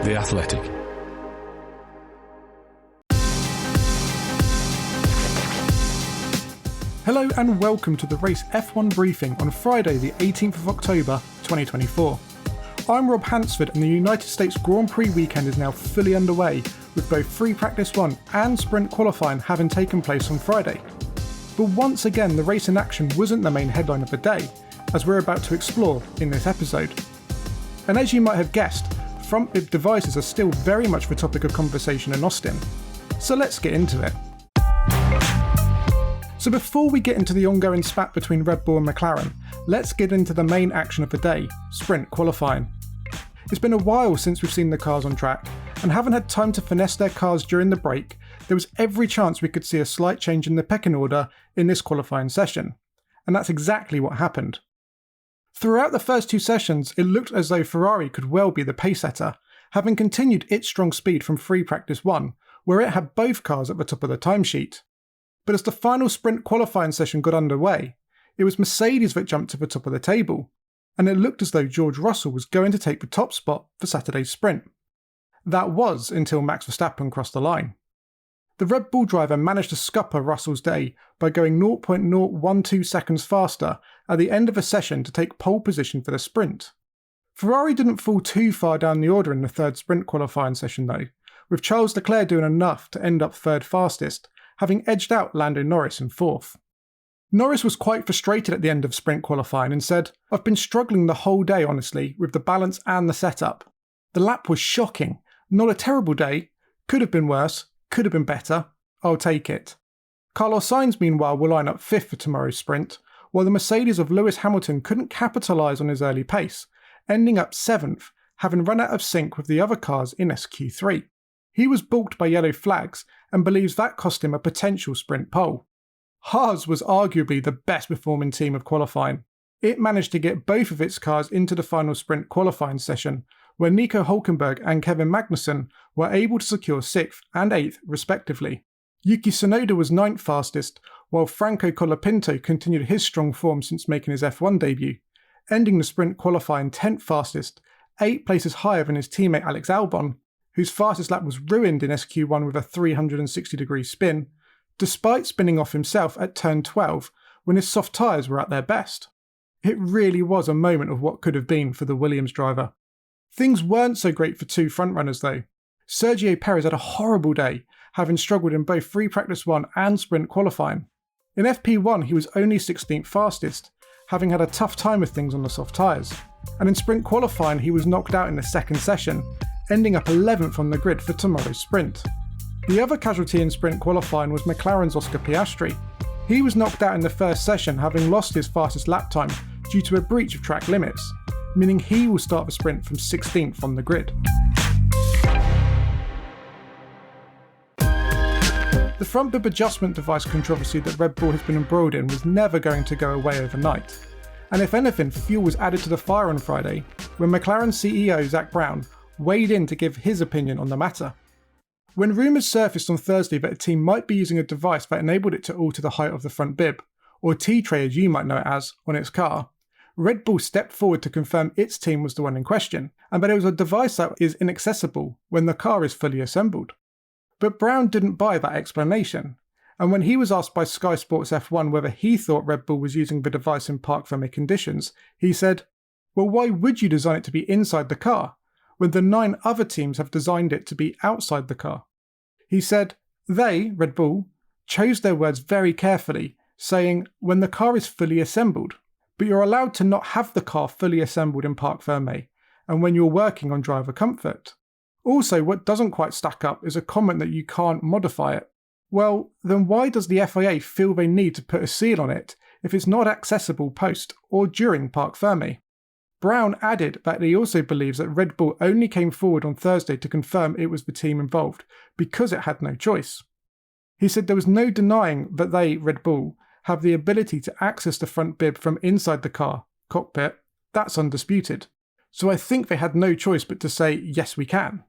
The Athletic. Hello and welcome to the Race F1 briefing on Friday the 18th of October 2024. I'm Rob Hansford and the United States Grand Prix weekend is now fully underway, with both free practice 1 and sprint qualifying having taken place on Friday. But once again the race in action wasn't the main headline of the day, as we're about to explore in this episode. And as you might have guessed, front bib devices are still very much the topic of conversation in Austin. So let's get into it. So before we get into the ongoing spat between Red Bull and McLaren, let's get into the main action of the day, sprint qualifying. It's been a while since we've seen the cars on track, and having had time to finesse their cars during the break, there was every chance we could see a slight change in the pecking order in this qualifying session. And that's exactly what happened. Throughout the first two sessions, it looked as though Ferrari could well be the pace setter, having continued its strong speed from free practice 1, where it had both cars at the top of the timesheet. But as the final sprint qualifying session got underway, it was Mercedes that jumped to the top of the table, and it looked as though George Russell was going to take the top spot for Saturday's sprint. That was until Max Verstappen crossed the line. The Red Bull driver managed to scupper Russell's day by going 0.012 seconds faster at the end of a session to take pole position for the sprint. Ferrari didn't fall too far down the order in the third sprint qualifying session though, with Charles Leclerc doing enough to end up third fastest, having edged out Lando Norris in fourth. Norris was quite frustrated at the end of sprint qualifying and said, "I've been struggling the whole day honestly with the balance and the setup. The lap was shocking, not a terrible day, could have been worse, could have been better, I'll take it." Carlos Sainz meanwhile will line up fifth for tomorrow's sprint, while the Mercedes of Lewis Hamilton couldn't capitalise on his early pace, ending up seventh, having run out of sync with the other cars in SQ3. He was balked by yellow flags and believes that cost him a potential sprint pole. Haas was arguably the best performing team of qualifying. It managed to get both of its cars into the final sprint qualifying session, where Nico Hülkenberg and Kevin Magnussen were able to secure 6th and 8th respectively. Yuki Tsunoda was 9th fastest, while Franco Colapinto continued his strong form since making his F1 debut, ending the sprint qualifying 10th fastest, 8 places higher than his teammate Alex Albon, whose fastest lap was ruined in SQ1 with a 360-degree spin, despite spinning off himself at turn 12 when his soft tyres were at their best. It really was a moment of what could have been for the Williams driver. Things weren't so great for two frontrunners though. Sergio Perez had a horrible day, having struggled in both free practice 1 and sprint qualifying. In FP1 he was only 16th fastest, having had a tough time with things on the soft tyres, and in sprint qualifying he was knocked out in the second session, ending up 11th on the grid for tomorrow's sprint. The other casualty in sprint qualifying was McLaren's Oscar Piastri. He was knocked out in the first session, having lost his fastest lap time due to a breach of track limits, meaning he will start the sprint from 16th on the grid. The front bib adjustment device controversy that Red Bull has been embroiled in was never going to go away overnight, and if anything, fuel was added to the fire on Friday when McLaren CEO Zak Brown weighed in to give his opinion on the matter. When rumours surfaced on Thursday that a team might be using a device that enabled it to alter the height of the front bib, or T-tray as you might know it as, on its car, Red Bull stepped forward to confirm its team was the one in question, and that it was a device that is inaccessible when the car is fully assembled. But Brown didn't buy that explanation, and when he was asked by Sky Sports F1 whether he thought Red Bull was using the device in parc-fermé conditions, he said, "Well, why would you design it to be inside the car, when the 9 other teams have designed it to be outside the car?" He said, "They, Red Bull, chose their words very carefully, saying, when the car is fully assembled, but you're allowed to not have the car fully assembled in parc-fermé, and when you're working on driver comfort. Also, what doesn't quite stack up is a comment that you can't modify it. Well, then why does the FIA feel they need to put a seal on it if it's not accessible post or during parc-fermé?" Brown added that he also believes that Red Bull only came forward on Thursday to confirm it was the team involved because it had no choice. He said there was no denying that they, Red Bull, have the ability to access the front bib from inside the car, cockpit. That's undisputed. So I think they had no choice but to say, yes we can.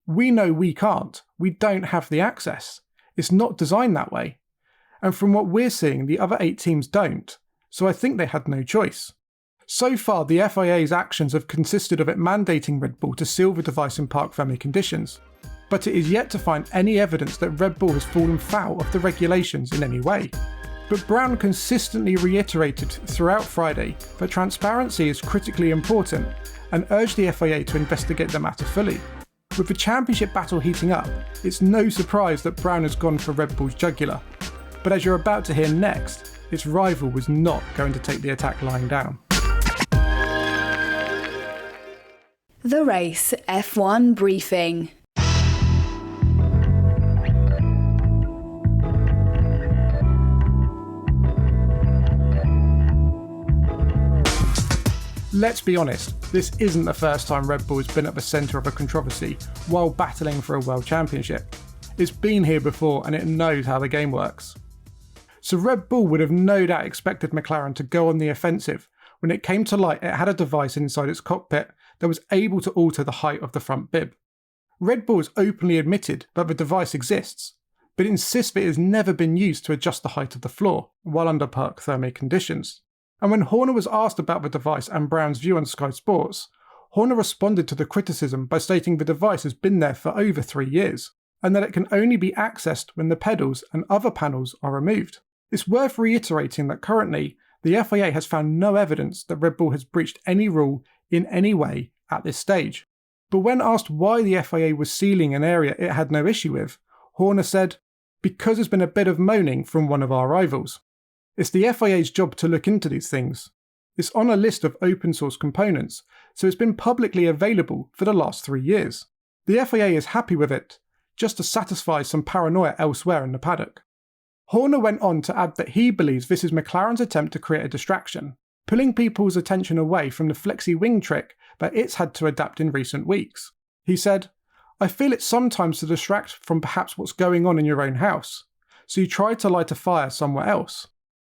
We know we can't. We don't have the access. It's not designed that way. And from what we're seeing, the other 8 teams don't. So I think they had no choice. So far, the FIA's actions have consisted of it mandating Red Bull to seal the device in parc-fermé conditions, but it is yet to find any evidence that Red Bull has fallen foul of the regulations in any way. But Brown consistently reiterated throughout Friday that transparency is critically important and urged the FIA to investigate the matter fully. With the championship battle heating up, it's no surprise that Brown has gone for Red Bull's jugular. But as you're about to hear next, its rival was not going to take the attack lying down. The Race F1 Briefing. Let's be honest, this isn't the first time Red Bull has been at the centre of a controversy while battling for a world championship. It's been here before and it knows how the game works. So Red Bull would have no doubt expected McLaren to go on the offensive when it came to light it had a device inside its cockpit that was able to alter the height of the front bib. Red Bull has openly admitted that the device exists, but insists that it has never been used to adjust the height of the floor while under parc-fermé conditions. And when Horner was asked about the device and Brown's view on Sky Sports, Horner responded to the criticism by stating the device has been there for over 3 years, and that it can only be accessed when the pedals and other panels are removed. It's worth reiterating that currently, the FIA has found no evidence that Red Bull has breached any rule in any way at this stage. But when asked why the FIA was sealing an area it had no issue with, Horner said, "Because there's been a bit of moaning from one of our rivals." It's the FIA's job to look into these things. It's on a list of open source components, so it's been publicly available for the last 3 years. The FIA is happy with it, just to satisfy some paranoia elsewhere in the paddock. Horner went on to add that he believes this is McLaren's attempt to create a distraction, pulling people's attention away from the flexi wing trick that it's had to adapt in recent weeks. He said, "I feel it's sometimes to distract from perhaps what's going on in your own house, so you try to light a fire somewhere else."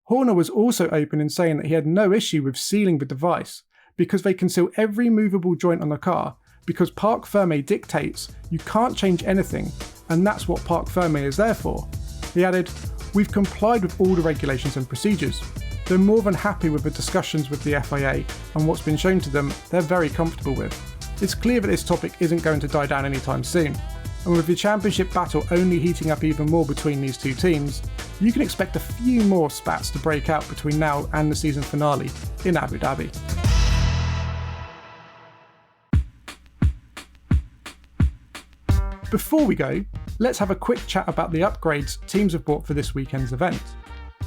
Horner was also open in saying that he had no issue with sealing the device because they can seal every movable joint on the car because parc-fermé dictates you can't change anything and that's what parc-fermé is there for. He added, "We've complied with all the regulations and procedures. They're more than happy with the discussions with the FIA and what's been shown to them they're very comfortable with. It's clear that this topic isn't going to die down anytime soon. And with the championship battle only heating up even more between these two teams, you can expect a few more spats to break out between now and the season finale in Abu Dhabi." Before we go, let's have a quick chat about the upgrades teams have bought for this weekend's event.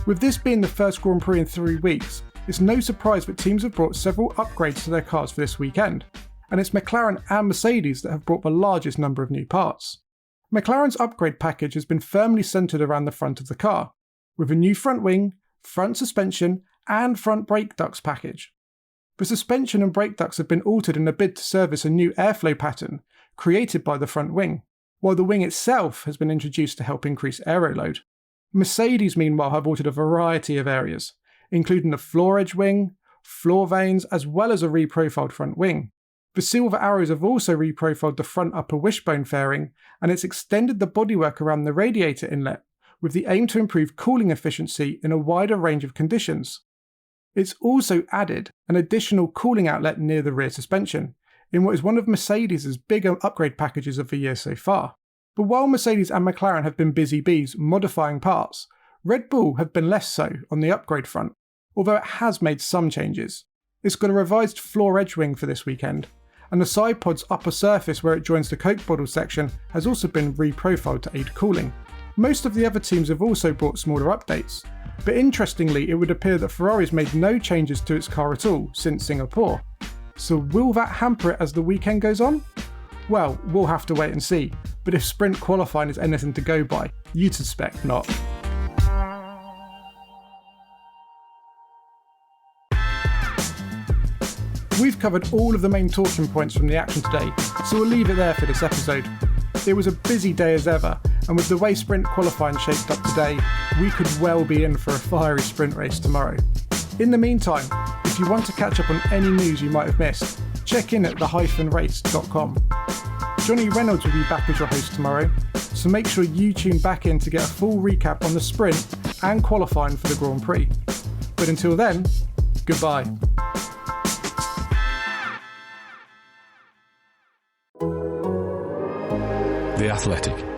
With this being the first Grand Prix in 3 weeks, it's no surprise that teams have brought several upgrades to their cars for this weekend, and it's McLaren and Mercedes that have brought the largest number of new parts. McLaren's upgrade package has been firmly centred around the front of the car, with a new front wing, front suspension and front brake ducts package. The suspension and brake ducts have been altered in a bid to service a new airflow pattern created by the front wing, while the wing itself has been introduced to help increase aero load. Mercedes meanwhile have altered a variety of areas, including the floor edge wing, floor vanes as well as a reprofiled front wing. The silver arrows have also reprofiled the front upper wishbone fairing, and it's extended the bodywork around the radiator inlet, with the aim to improve cooling efficiency in a wider range of conditions. It's also added an additional cooling outlet near the rear suspension, in what is one of Mercedes' bigger upgrade packages of the year so far. But while Mercedes and McLaren have been busy bees modifying parts, Red Bull have been less so on the upgrade front, although it has made some changes. It's got a revised floor edge wing for this weekend, and the side pod's upper surface where it joins the Coke bottle section has also been reprofiled to aid cooling. Most of the other teams have also brought smaller updates, but interestingly it would appear that Ferrari's made no changes to its car at all since Singapore. So will that hamper it as the weekend goes on? Well, we'll have to wait and see, but if sprint qualifying is anything to go by, you'd suspect not. We've covered all of the main talking points from the action today, so we'll leave it there for this episode. It was a busy day as ever, and with the way sprint qualifying shaped up today, we could well be in for a fiery sprint race tomorrow. In the meantime, if you want to catch up on any news you might have missed, check in at the-race.com. Johnny Reynolds will be back as your host tomorrow, so make sure you tune back in to get a full recap on the sprint and qualifying for the Grand Prix. But until then, goodbye. The Athletic.